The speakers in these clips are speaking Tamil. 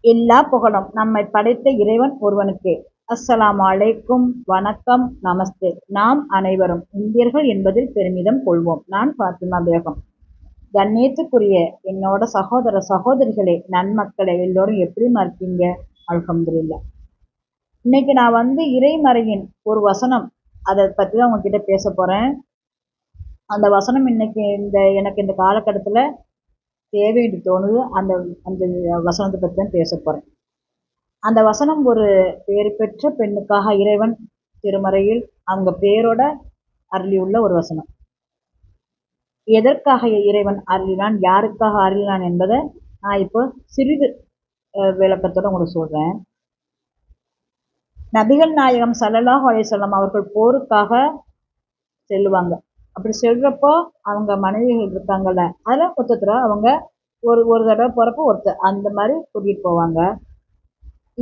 எல்லா புகழும் நம்மை படைத்த இறைவன் ஒருவனுக்கே. அஸ்ஸலாமு அலைக்கும். வணக்கம், நமஸ்தே. நாம் அனைவரும் இந்தியர்கள் என்பதில் பெருமிதம் கொள்வோம். நான் ஃபாத்திமா பேகம். கண்ணியத்துக்குரிய என்னோட சகோதர சகோதரிகளே, நன்மக்களே, எல்லோரும் எப்படிமா இருக்கீங்க? அல்ஹம்துலில்லாஹ். இன்னைக்கு நான் இறைமறையின் ஒரு வசனம், அதை பத்தி தான் உங்ககிட்ட பேச போறேன். அந்த வசனம் இன்னைக்கு எனக்கு இந்த காலகட்டத்துல தேவைன்னு தோணுது. அந்த அந்த வசனத்தை பத்தி தான் பேச போறேன். அந்த வசனம் ஒரு பேறு பெற்ற பெண்ணுக்காக இறைவன் திருமறையில் அவங்க பேரோட அருளியுள்ள ஒரு வசனம். எதற்காக இறைவன் அருளினான், யாருக்காக அருளினான் என்பதை நான் இப்போ சிறிது விளக்கத்தோட உங்களுக்கு சொல்றேன். நபிகள் நாயகம் ஸல்லல்லாஹு அலைஹி வஸல்லம் அவர்கள் போருக்காக செல்லுவாங்க. அப்படி செல்றப்போ அவங்க மனைவிகள் இருக்காங்கல்ல, அதில் மொத்தத்துல அவங்க ஒரு ஒரு தடவை போறப்போ ஒருத்தர் அந்த மாதிரி கூட்டிட்டு போவாங்க.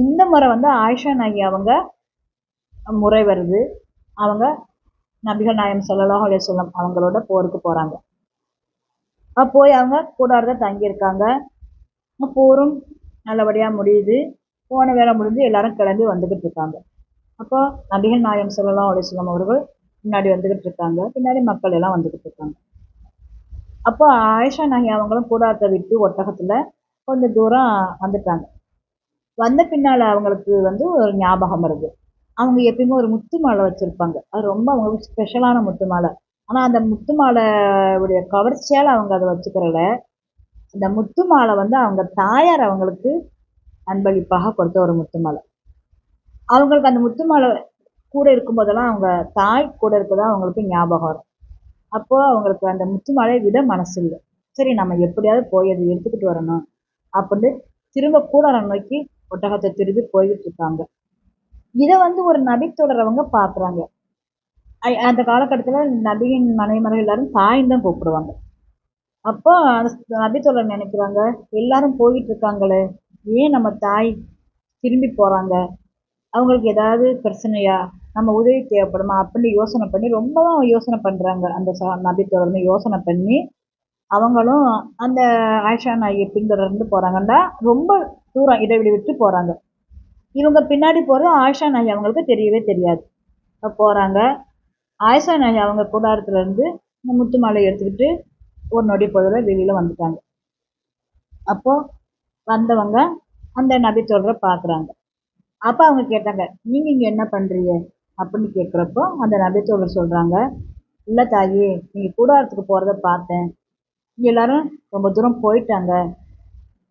இந்த முறை ஆயிஷா நாயகி அவங்க முறை வருது. அவங்க நபிகள் நாயகம் ஸல்லல்லாஹு அலைஹி வஸல்லம் அவங்களோட போருக்கு போறாங்க. போய் அவங்க கூடாரத்தை தங்கியிருக்காங்க. போரும் நல்லபடியா முடியுது. போன வேலை முடிஞ்சு எல்லாரும் கிளம்பி வந்துகிட்டு இருக்காங்க. அப்போ நபிகள் நாயகம் ஸல்லல்லாஹு அலைஹி வஸல்லம் அவர்கள் முன்னாடி வந்துகிட்டு இருக்காங்க, பின்னாடி மக்கள் எல்லாம் வந்துகிட்டு இருக்காங்க. அப்போ ஆயிஷா நாயகி அவங்களும் கூடாரத்தை விட்டு ஒட்டகத்துல கொஞ்சம் தூரம் வந்துட்டாங்க. வந்த பின்னால அவங்களுக்கு ஒரு ஞாபகம் வருது. அவங்க எப்பயுமே ஒரு முத்து மாலை வச்சிருப்பாங்க. அது ரொம்ப அவங்களுக்கு ஸ்பெஷலான முத்து மாலை. ஆனா அந்த முத்து மாலை உடைய கவர்ச்சியால அவங்க அதை வச்சுக்கிறல. அந்த முத்து மாலை அவங்க தாயார் அவங்களுக்கு அன்பளிப்பாக கொடுத்த ஒரு முத்து மாலை. அவங்களுக்கு அந்த முத்து மாலை கூட இருக்கும்போதெல்லாம் அவங்க தாய் கூட இருக்கதா அவங்களுக்கு ஞாபகம் வரும். அப்போ அவங்களுக்கு அந்த முத்து மாலையை விட மனசு இல்லை. சரி, நம்ம எப்படியாவது போய் அதை எடுத்துக்கிட்டு வரணும் அப்படின்னு திரும்ப கூடாரம் நோக்கி ஒட்டகத்தை திரும்பி போய்கிட்டு இருக்காங்க. இதை ஒரு நபித்தோழரவங்க பாக்குறாங்க. அந்த காலகட்டத்துல நபியின் மனைவிமார்கள் எல்லாரும் தாயின்னு தான் கூப்பிடுவாங்க. அப்போ அந்த நபித்தோழர் நினைக்கிறாங்க, எல்லாரும் போயிட்டு இருக்காங்களே, ஏன் நம்ம தாய் திரும்பி போறாங்க? அவங்களுக்கு ஏதாவது பிரச்சனையா, நம்ம உதவி தேவைப்படுமா அப்படின்னு யோசனை பண்ணி ரொம்பவும் யோசனை பண்றாங்க. அந்த நபித்தோழர்னு யோசனை பண்ணி அவங்களும் அந்த ஆயிஷா நாயை பின்தொடர்ந்து போறாங்கன்னா ரொம்ப தூரம் இடைவெளி விட்டு போறாங்க. இவங்க பின்னாடி போறது ஆயிஷா நாயகி அவங்களுக்கு தெரியவே தெரியாது. போறாங்க. ஆயிஷா நாயகி அவங்க கூடாரத்துல இருந்து இந்த முத்து மாலை எடுத்துக்கிட்டு ஒரு நொடி பொழுதுல வெளியில வந்துட்டாங்க. அப்போ வந்தவங்க அந்த நபித்தோழரை பாக்குறாங்க. அப்ப அவங்க கேட்டாங்க, நீங்க இங்க என்ன பண்றீங்க அப்படின்னு கேட்கிறப்போ அந்த நபித்தோழர் சொல்றாங்க, இல்ல தாயி, நீங்க கூடாரத்துக்கு போறத பார்த்தேன். இங்க எல்லாரும் ரொம்ப தூரம் போயிட்டாங்க.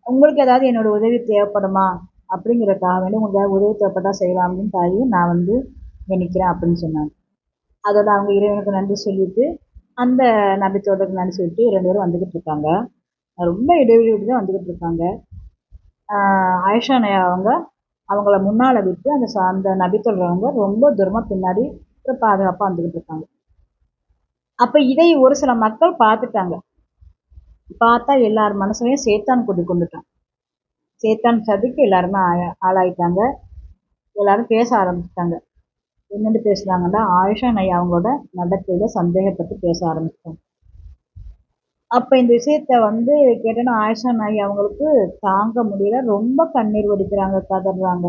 உங்களுக்கு ஏதாவது என்னோட உதவி தேவைப்படுமா அப்படிங்கிறதுக்காக வேண்டி உங்களுக்கு உதவி தேவைப்பட்டா செய்யலாம் அப்படின்னு தாயி நான் இங்க நிக்கிறேன் அப்படின்னு சொன்னாங்க. அதோட அவங்க இறைவனுக்கு நன்றி சொல்லிட்டு அந்த நபித்தோடருக்கு நன்றி சொல்லிட்டு 2 பேரும் வந்துகிட்டு இருக்காங்க. ரொம்ப இடைவெளி விட்டு தான் வந்துகிட்டு இருக்காங்க. ஆயிஷா நாயகி அவங்க அவங்கள முன்னால விட்டு அந்த நபித்தோடரவங்க ரொம்ப தூரமா பின்னாடி பாதுகாப்பா வந்துகிட்டு இருக்காங்க. அப்ப இதை ஒரு சில மக்கள் பார்த்துட்டாங்க. பார்த்தா எல்லார் மனசுலயும் சேத்தான் குடி கொண்டுட்டான். சேத்தான் சதிக்கு எல்லாருமே ஆளாயிட்டாங்க. எல்லாரும் பேச ஆரம்பிச்சிட்டாங்க. என்னென்னு பேசுனாங்கன்னா, ஆயிஷா நாயகி அவங்களோட நடத்தையில சந்தேகப்பட்டு பேச ஆரம்பிச்சிட்டாங்க. அப்ப இந்த விஷயத்த கேட்டோன்னா ஆயிஷா நாயகி அவங்களுக்கு தாங்க முடியல. ரொம்ப கண்ணீர் வடிக்கிறாங்க, கதறாங்க.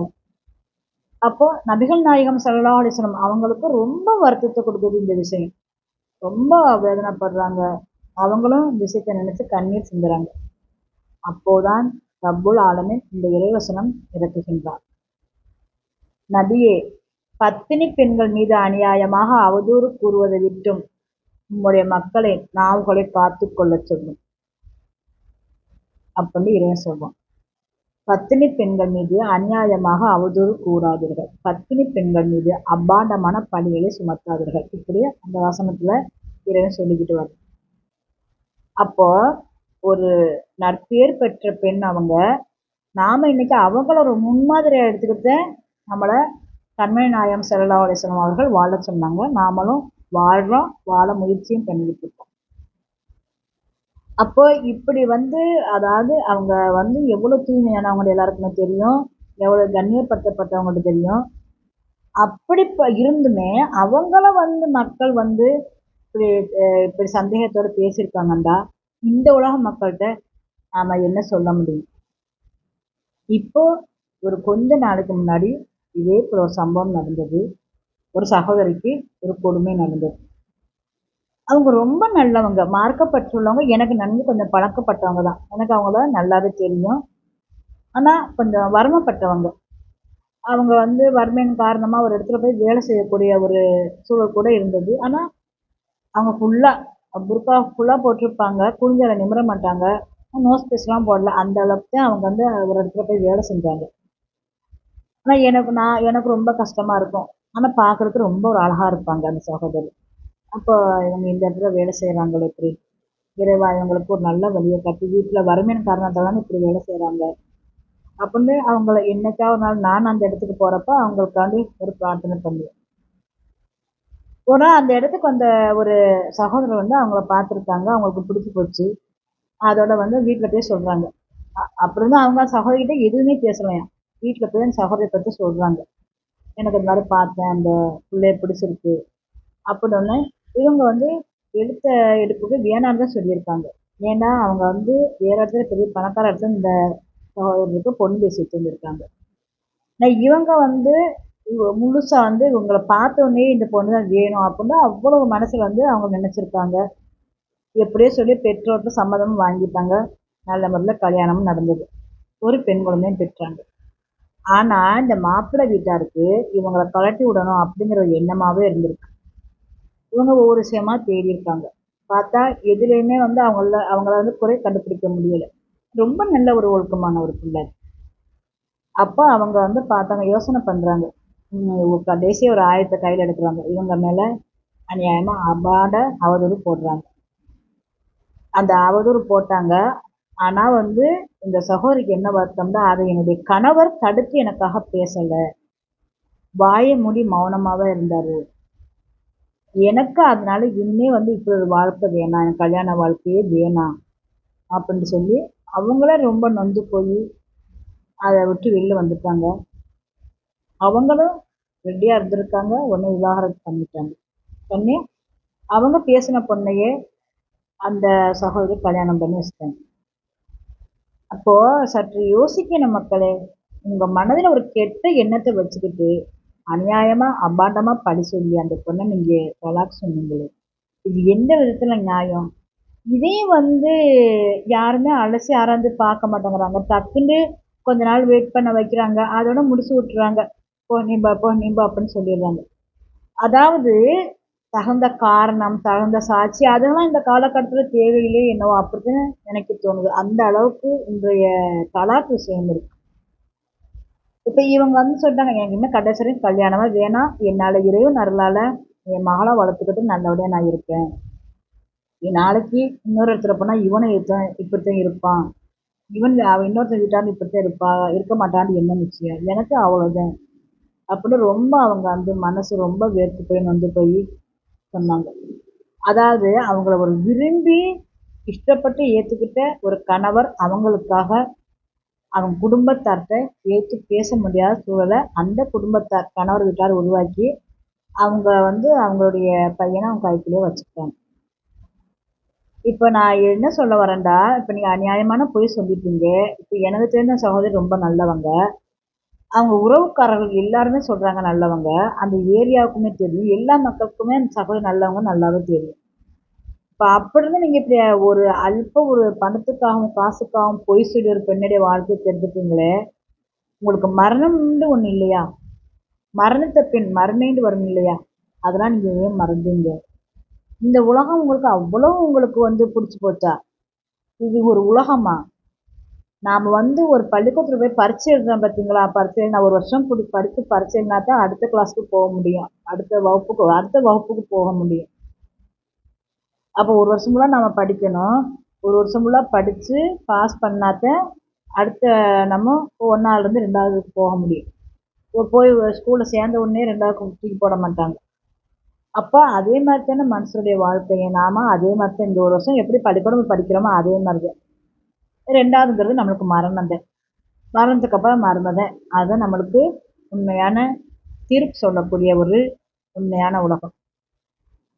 அப்போ நபிகள் நாயகம் ஸல்லல்லாஹு அலைஹி வஸல்லம் அவங்களுக்கு ரொம்ப வருத்தத்தை கொடுக்குது இந்த விஷயம். ரொம்ப வேதனைப்படுறாங்க. அவங்களும் இந்த விஷயத்தை நினைச்சு கண்ணீர் சிந்துறாங்க. அப்போதான் ரப்புல் ஆலமீன் இந்த இறைவசனம் இறக்குகின்றார். நபியே, பத்தினி பெண்கள் மீது அநியாயமாக அவதூறு கூறுவதை விட்டும் உம்முடைய மக்களை நாவுகளை காத்துக் கொள்ளச் சொல்லும் அப்படின்னு இறைவன் சொல்வான். பத்தினி பெண்கள் மீது அநியாயமாக அவதூறு கூறாதீர்கள். பத்தினி பெண்கள் மீது அபாண்டமான பழிகளை சுமத்தாதீர்கள். இப்படி அந்த வசனத்துல இறைவன் சொல்லிக்கிட்டு வரும். அப்போ ஒரு நற்பேர் பெற்ற பெண் அவங்க, நாம இன்னைக்கு அவங்கள ஒரு முன்மாதிரியா எடுத்துக்கிட்டு நம்மள கண்மணி நாயகம் ஸல்லல்லாஹு அலைஹி வஸல்லம் அவர்கள் வாழ சொன்னாங்க. நாமளும் வாழ்றோம், வாழ முயற்சியும் பண்ணிக்கிட்டு இருக்கோம். அப்போ இப்படி அதாவது அவங்க எவ்வளவு தூய்மையானவங்க எல்லாருக்குமே தெரியும், எவ்வளவு கண்ணியப்படுத்தப்பட்டவங்களுக்கு தெரியும். அப்படி இருந்துமே அவங்கள மக்கள் இப்படி இப்படி சந்தேகத்தோட பேசியிருக்காங்கண்டா, இந்த உலக மக்கள்கிட்ட நாம என்ன சொல்ல முடியும்? இப்போ ஒரு கொஞ்ச நாளைக்கு முன்னாடி இதே போல ஒரு சம்பவம் நடந்தது. ஒரு சகோதரிக்கு ஒரு கொடுமை நடந்தது. அவங்க ரொம்ப நல்லவங்க. மார்க்கப்பற்றுள்ளவங்க. எனக்கு நன்கு கொஞ்சம் பழக்கப்பட்டவங்க தான். எனக்கு அவங்கள நல்லாவே தெரியும். ஆனா கொஞ்சம் வறுமைப்பட்டவங்க. அவங்க வறுமையின் காரணமா ஒரு இடத்துல போய் வேலை செய்யக்கூடிய ஒரு சூழல் கூட இருந்தது. ஆனா அவங்க ஃபுல்லா புர்கா ஃபுல்லா போட்டிருப்பாங்க. குனிஞ்சத நிமிர மாட்டாங்க. நோஸ் பீஸ்லாம் போடல. அந்த அளவுக்கு தான் அவங்க ஒரு இடத்துல போய் வேலை செஞ்சாங்க. ஆனா எனக்கு ரொம்ப கஷ்டமா இருக்கும். ஆனா பார்க்கறதுக்கு ரொம்ப ஒரு அழகா இருப்பாங்க அந்த சகோதரி. அப்போ இவங்க இந்த இடத்துல வேலை செய்றாங்களே இப்படி. இறைவா இவங்களுக்கு ஒரு நல்ல வழிய காட்டி வீட்ல வறுமையின் காரணத்தால தானே இப்படி வேலை செய்றாங்க. அப்படின்னு அவங்கள என்னைக்காவது ஒரு நாள் நான் அந்த இடத்துக்கு போறப்ப அவங்களுக்காண்டி ஒரு பிரார்த்தனை பண்ணுவேன். ஒரு நாள் அந்த இடத்துக்கு வந்த ஒரு சகோதரர் அவங்கள பார்த்துருக்காங்க. அவங்களுக்கு பிடிச்சு போச்சு. அதோட வீட்ல போய் சொல்றாங்க. அப்புறம் தான் அவங்க சகோதரிகிட்ட எதுவுமே பேசலையாம். வீட்ல போய் அந்த சகோதரிய பத்தி சொல்றாங்க. எனக்கு இந்த மாரி பார்த்தேன். அந்த புள்ளைய பிடிச்சிருக்கு. அப்படின்னோனே இவங்க எடுத்த எடுப்புக்கு வேணான்னு தான் சொல்லியிருக்காங்க. ஏன்னா அவங்க வேற இடத்துல பெரிய பணக்கார இடத்துல இந்த சகோதரருக்கு பொண்ணு பேசி வச்சிருந்திருக்காங்க. ஆனா இவங்க முழுசா இவங்கள பார்த்த உடனே இந்த பொண்ணு தான் வேணும் அப்படின்னு அவ்வளவு மனசுல அவங்க நினைச்சிருக்காங்க. எப்படியோ சொல்லி பெற்றோர்ட்ட சம்மதமும் வாங்கிட்டாங்க. நல்ல முறையில கல்யாணமும் நடந்தது. ஒரு பெண் குழந்தையும் பெற்றாங்க. ஆனா இந்த மாப்பிள்ளை வீட்டாருக்கு இவங்கள கழட்டி விடணும் அப்படிங்கிற ஒரு எண்ணமாவே இருந்திருக்கு. இவங்க ஒவ்வொரு விஷயமா தேடி இருக்காங்க. பார்த்தா எதுலயுமே அவங்கள குறை கண்டுபிடிக்க முடியல. ரொம்ப நல்ல ஒரு ஒழுக்கமான ஒரு பிள்ளை. அப்ப அவங்க பார்த்தாங்க, யோசனை பண்றாங்க. கடைசியா ஒரு ஆயத்த கையில எடுக்குறாங்க. இவங்க மேல அநியாயமா அபாண்ட அவதூறு போடுறாங்க. அந்த அவதூறு போட்டாங்க. ஆனா இந்த சகோதரிக்கு என்ன வருத்தம்னா, அதை என்னுடைய கணவர் தடுத்து எனக்காக பேசல. வாய மூடி மௌனமாவே இருந்தாரு. எனக்கு அதனால இனிமே இப்படி ஒரு வாழ்க்கை வேணாம். எனக்கு கல்யாண வாழ்க்கையே வேணாம். அப்படின்னு சொல்லி அவங்களே ரொம்ப நொந்து போய் அத விட்டு வெளில வந்துட்டாங்க. அவங்களும் ரெடியா இருந்திருக்காங்க. உடனே விவாகரத்து பண்ணிட்டாங்க. பண்ணி அவங்க பேசின பொண்ணையே அந்த சகோதரி கல்யாணம் பண்ணி வச்சுட்டாங்க. அப்போ சற்று யோசிக்கணும் மக்களே. உங்க மனதில ஒரு கெட்ட எண்ணத்த வச்சுக்கிட்டு, அநியாயமா, அபாண்டமா பழி சொல்லி அந்த பொண்ண நீங்க தலாக் சொன்னீங்களே! இது எந்த விதத்துல நியாயம்? இதே யாருமே அலசி ஆராய்ந்து பார்க்க மாட்டேங்கிறாங்க. டக்குன்னு கொஞ்ச நாள் வெயிட் பண்ண வைக்கிறாங்க. அதோட முடிச்சு விட்டுறாங்க. போ நீ பா, போ நீ பா அப்படின்னு சொல்லிடுறாங்க. அதாவது தகுந்த காரணம், தகுந்த சாட்சி அதெல்லாம் இந்த காலகட்டத்துல தேவையில்லையோ என்னவோ அப்படித்தான் எனக்கு தோணுது. அந்த அளவுக்கு இன்றைய தலாக் விஷயம் இருக்கு. இப்ப இவங்க சொல்லிட்டாங்க, எனக்கு இன்னும் கடைசி வரைக்கும் கல்யாணமே வேணாம். என்னால இறைவன் அருளால என் மகள வளர்த்துக்கிட்டு நல்லபடியா நான் இருப்பேன். நாளைக்கு இன்னொரு இடத்துல போனா இவனும் இப்படித்தான் இருப்பான். அவ இன்னொருத்தன் வீட்டாலும் இப்படித்தான் இருக்க மாட்டான்னு என்ன நிச்சயம்? எனக்கு அவ்வளவுதான். அப்படின்னு ரொம்ப அவங்க மனசு ரொம்ப வேர்த்து போய் நொந்து போய் சொன்னாங்க. அதாவது அவங்கள ஒரு விரும்பி இஷ்டப்பட்டு ஏத்துக்கிட்ட ஒரு கணவர் அவங்களுக்காக அவங்க குடும்பத்தார்ட்ட ஏத்து பேச முடியாத சூழல அந்த குடும்பத்தார் கணவர் வீட்டார் உருவாக்கி அவங்க அவங்களுடைய பையனை அவங்க கைக்குள்ளேயே வச்சுக்கிட்டாங்க. இப்ப நான் என்ன சொல்ல வரேன்டா, இப்ப நீங்க அநியாயமான பொய் சொல்லிட்டீங்க. இப்ப எனக்கு தெரிந்த சகோதரி ரொம்ப நல்லவங்க. அவங்க உறவுக்காரர்கள் எல்லாருமே சொல்றாங்க நல்லவங்க. அந்த ஏரியாவுக்குமே தெரியும். எல்லா மக்களுக்குமே அந்த சகோதரி நல்லவங்க நல்லாவே தெரியும். இப்ப அப்படி இருந்து நீங்க இப்படி ஒரு பணத்துக்காகவும், காசுக்காகவும் பொய் சொல்லி ஒரு பெண்ணுடைய வாழ்க்கைய கெடுத்துட்டீங்களே! உங்களுக்கு மரணம்ன்னு ஒண்ணு இல்லையா? மரணத்த பின் மறுமைன்னு வரும் இல்லையா? அதெல்லாம் நீங்க ஏன் மறந்தீங்க? இந்த உலகம் உங்களுக்கு புடிச்சு போச்சா? இது ஒரு உலகமா? நாம ஒரு பள்ளிக்கூடத்துல போய் பரீட்சை எழுதுறோம் பார்த்தீங்களா? பரீட்சை நான் ஒரு வருஷம் படிச்சு பரீட்சை எழுதினா தான் அடுத்த கிளாஸ்க்கு போக முடியும். அடுத்த வகுப்புக்கு போக முடியும். அப்போ ஒரு வருஷம் ஃபுல்லா நம்ம படிக்கணும். ஒரு வருஷம் ஃபுல்லா படிச்சு பாஸ் பண்ணாதான் அடுத்த நம்ம 1ஆவதுலேருந்து 2ஆவதுக்கு போக முடியும். போய் ஸ்கூல்ல சேர்ந்த உடனே 2ஆவது தூக்கி போட மாட்டாங்க. அப்ப அதே மாரி தானே மனுஷனுடைய வாழ்க்கையும். நாம அதே மாரி தான் இந்த ஒரு வருஷம் எப்படி பள்ளிக்கூடம் படிக்கிறோமோ அதே மாரி தான். 2ஆவதுங்கிறது நம்மளுக்கு மரணம் தான். மரணத்துக்கு அப்புறம் மரணம் தான். அதுதான் நம்மளுக்கு உண்மையான தீர்ப்பு சொல்லக்கூடிய ஒரு உண்மையான உலகம்.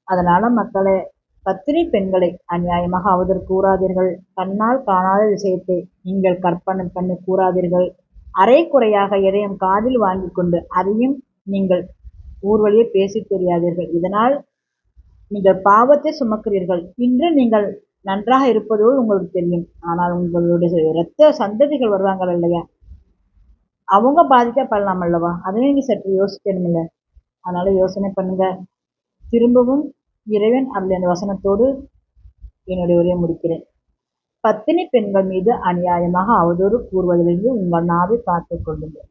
அதனால மக்களே, பத்தினி பெண்களை அநியாயமாக அவதூறு கூறாதீர்கள். கண்ணால் காணாத விஷயத்தை நீங்கள் கற்பனை பண்ணி கூறாதீர்கள். அரை குறையாக எதையும் காதில் வாங்கி கொண்டு அதையும் நீங்கள் ஊர்வழியே பேசித் தெரியாதீர்கள். இதனால் நீங்கள் பாவத்தை சுமக்கிறீர்கள். இன்று நீங்கள் நன்றாக இருப்பதோடு உங்களுக்கு தெரியும். ஆனால் உங்களுடைய இரத்த சந்ததிகள் வருவாங்கள் இல்லையா, அவங்க பாதிக்கப்படலாம் அல்லவா? அதையும் நீங்க சற்று யோசிக்கணுமில்ல. அதனால யோசனை பண்ணுங்க. திரும்பவும் இறைவன் அருளிய அந்த வசனத்தோடு என்னுடைய உரையை முடிக்கிறேன். பத்தினி பெண்கள் மீது அநியாயமாக அவதூறு கூறுவதிலிருந்து உங்கள் நாவை காத்துக் கொள்ளுங்கள்.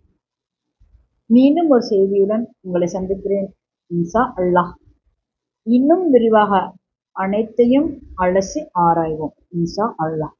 மீண்டும் ஒரு செய்தியுடன் உங்களை சந்திக்கிறேன். இன்ஷா அல்லாஹ். இன்னும் விரிவாக அனைத்தையும் அலசி ஆராய்வோம். இன்ஷா அல்லாஹ்.